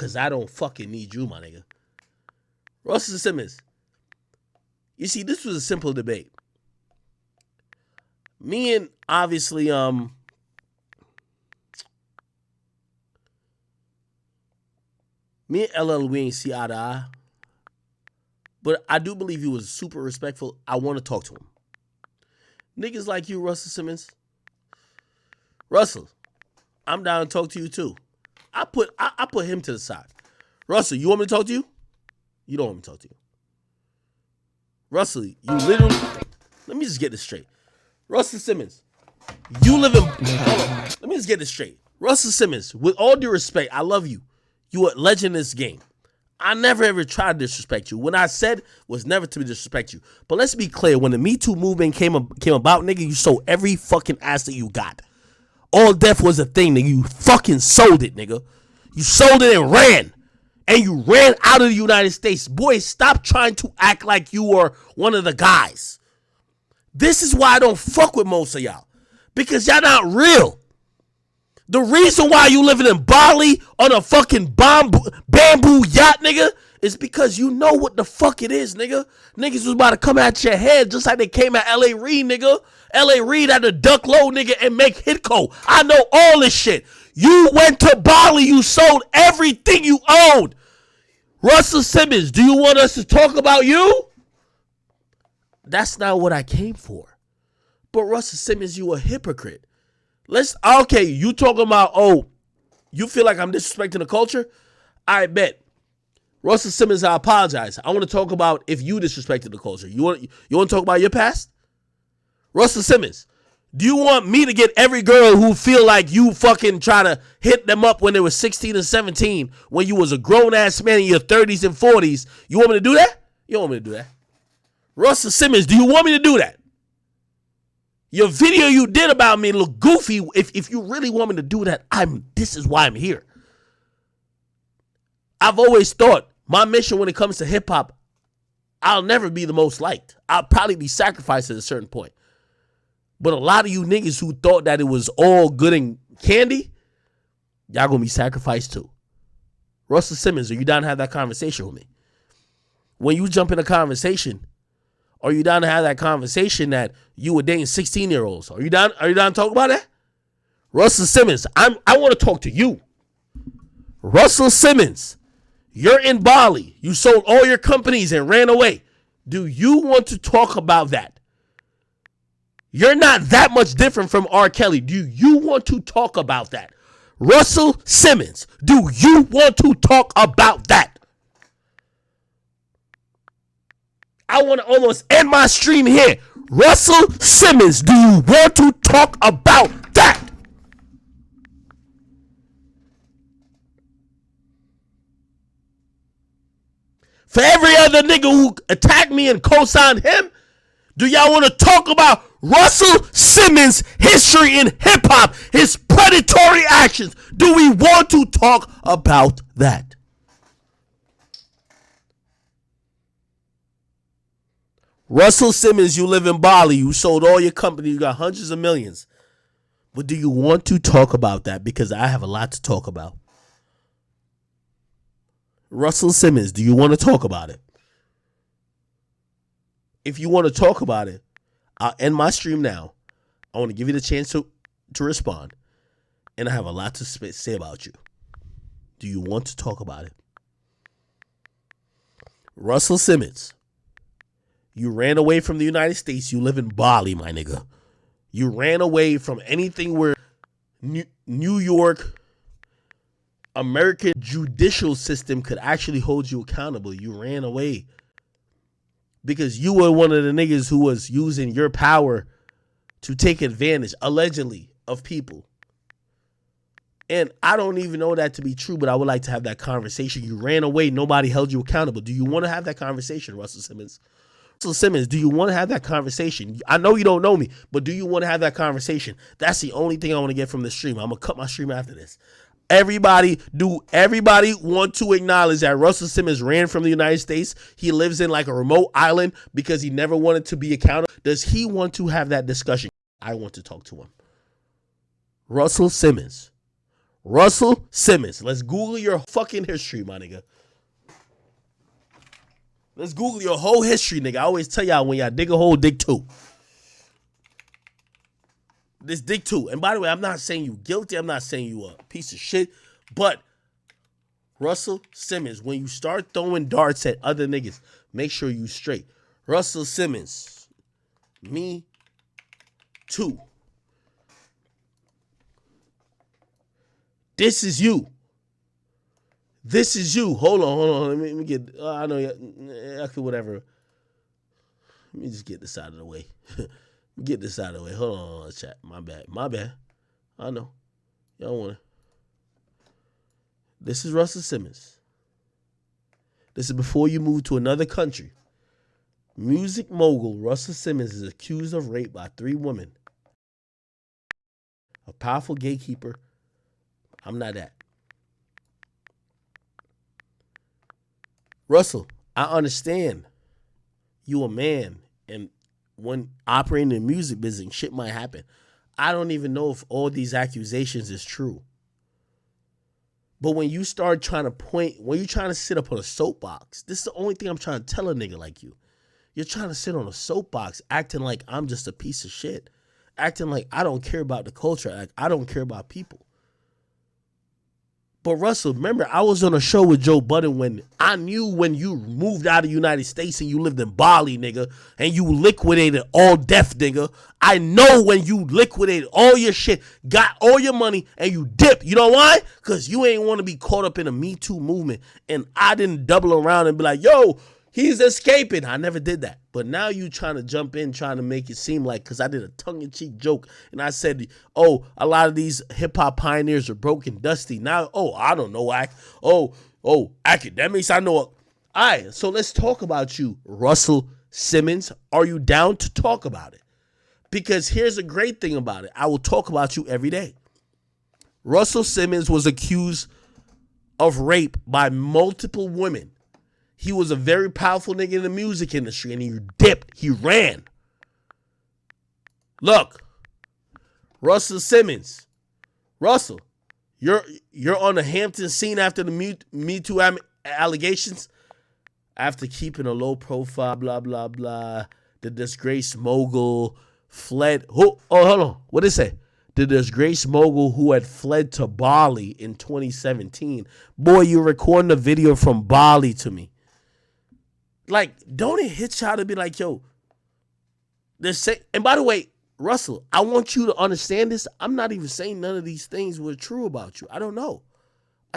Because I don't fucking need you, my nigga. Russell Simmons. You see, this was a simple debate. Me and obviously, me and LL, we ain't see eye to eye. But I do believe he was super respectful. I want to talk to him. Niggas like you, Russell Simmons. Russell, I'm down to talk to you too. I put him to the side. Russell, you want me to talk to you? You don't want me to talk to you. Russell, you literally... Let me just get this straight. Russell Simmons, you live in... Hold on. Let me just get this straight. Russell Simmons, with all due respect, I love you. You a legend in this game. I never ever tried to disrespect you. What I said was never to disrespect you. But let's be clear. When the Me Too movement came about, nigga, you sold every fucking ass that you got. All death was a thing, nigga. You fucking sold it, nigga. You sold it and ran. And you ran out of the United States. Boy, stop trying to act like you are one of the guys. This is why I don't fuck with most of y'all. Because y'all not real. The reason why you living in Bali on a fucking bamboo yacht, nigga, is because you know what the fuck it is, nigga. Niggas was about to come at your head just like they came at L.A. Reid, nigga. L.A. Reid had to duck low, nigga, and make Hitco. I know all this shit. You went to Bali. You sold everything you owned. Russell Simmons, do you want us to talk about you? That's not what I came for. But Russell Simmons, you a hypocrite. Okay, you talking about, you feel like I'm disrespecting the culture? I bet. Russell Simmons, I apologize. I want to talk about if you disrespected the culture. You want to talk about your past? Russell Simmons, do you want me to get every girl who feel like you fucking try to hit them up when they were 16 and 17, when you was a grown-ass man in your 30s and 40s? You want me to do that? You don't want me to do that. Russell Simmons, do you want me to do that? Your video you did about me look goofy. If you really want me to do that, this is why I'm here. I've always thought my mission when it comes to hip hop, I'll never be the most liked. I'll probably be sacrificed at a certain point. But a lot of you niggas who thought that it was all good and candy, y'all gonna be sacrificed too. Russell Simmons, are you down to have that conversation with me? When you jump in a conversation, are you down to have that conversation that you were dating 16-year-olds? Are you down to talk about that? Russell Simmons, I want to talk to you. Russell Simmons, you're in Bali. You sold all your companies and ran away. Do you want to talk about that? You're not that much different from R. Kelly. Do you want to talk about that? Russell Simmons, do you want to talk about that? I want to almost end my stream here. Russell Simmons, do you want to talk about that? For every other nigga who attacked me and co-signed him, do y'all want to talk about Russell Simmons' history in hip-hop, his predatory actions? Do we want to talk about that? Russell Simmons, you live in Bali. You sold all your company. You got hundreds of millions. But do you want to talk about that? Because I have a lot to talk about. Russell Simmons, do you want to talk about it? If you want to talk about it, I'll end my stream now. I want to give you the chance to respond. And I have a lot to say about you. Do you want to talk about it? Russell Simmons, you ran away from the United States. You live in Bali, my nigga. You ran away from anything where New York, American judicial system could actually hold you accountable. You ran away because you were one of the niggas who was using your power to take advantage, allegedly, of people. And I don't even know that to be true, but I would like to have that conversation. You ran away. Nobody held you accountable. Do you want to have that conversation, Russell Simmons? Russell Simmons, do you want to have that conversation? I know you don't know me, but do you want to have that conversation? That's the only thing I want to get from the stream. I'm going to cut my stream after this. Everybody want to acknowledge that Russell Simmons ran from the United States? He lives in like a remote island because he never wanted to be accountable. Does he want to have that discussion? I want to talk to him. Russell Simmons. Russell Simmons. Let's Google your fucking history, my nigga. Let's Google your whole history, nigga. I always tell y'all when y'all dig a hole, dig two. This dig two. And by the way, I'm not saying you guilty. I'm not saying you a piece of shit. But Russell Simmons, when you start throwing darts at other niggas, make sure you straight. Russell Simmons. Me too. This is you. This is you. Hold on. Let me get. I know. I could whatever. Let me just get this out of the way. Get this out of the way. Hold on, chat. My bad. I know. Y'all want to. This is Russell Simmons. This is before you move to another country. Music mogul Russell Simmons is accused of rape by 3 women. A powerful gatekeeper. I'm not that. Russell, I understand you a man, and when operating in the music business, shit might happen. I don't even know if all these accusations is true. But when you start trying to when you're trying to sit up on a soapbox, this is the only thing I'm trying to tell a nigga like you. You're trying to sit on a soapbox acting like I'm just a piece of shit. Acting like I don't care about the culture. Like I don't care about people. But Russell, remember, I was on a show with Joe Budden when I knew when you moved out of the United States and you lived in Bali, nigga, and you liquidated all death, nigga. I know when you liquidated all your shit, got all your money, and you dipped. You know why? Because you ain't want to be caught up in a Me Too movement. And I didn't double around and be like, yo, he's escaping. I never did that. But now you trying to jump in, trying to make it seem like, because I did a tongue-in-cheek joke, and I said, oh, a lot of these hip-hop pioneers are broken, dusty. Now, oh, I don't know. Academics, I know. All right, so let's talk about you, Russell Simmons. Are you down to talk about it? Because here's a great thing about it. I will talk about you every day. Russell Simmons was accused of rape by multiple women. He was a very powerful nigga in the music industry, and he dipped. He ran. Look, Russell Simmons. Russell, you're on the Hampton scene after the Me Too allegations. After keeping a low profile, blah, blah, blah. The disgraced mogul fled. Hold on. What did it say? The disgraced mogul who had fled to Bali in 2017. Boy, you're recording a video from Bali to me. Like, don't it hit y'all to be like, yo, and by the way, Russell, I want you to understand this. I'm not even saying none of these things were true about you. I don't know.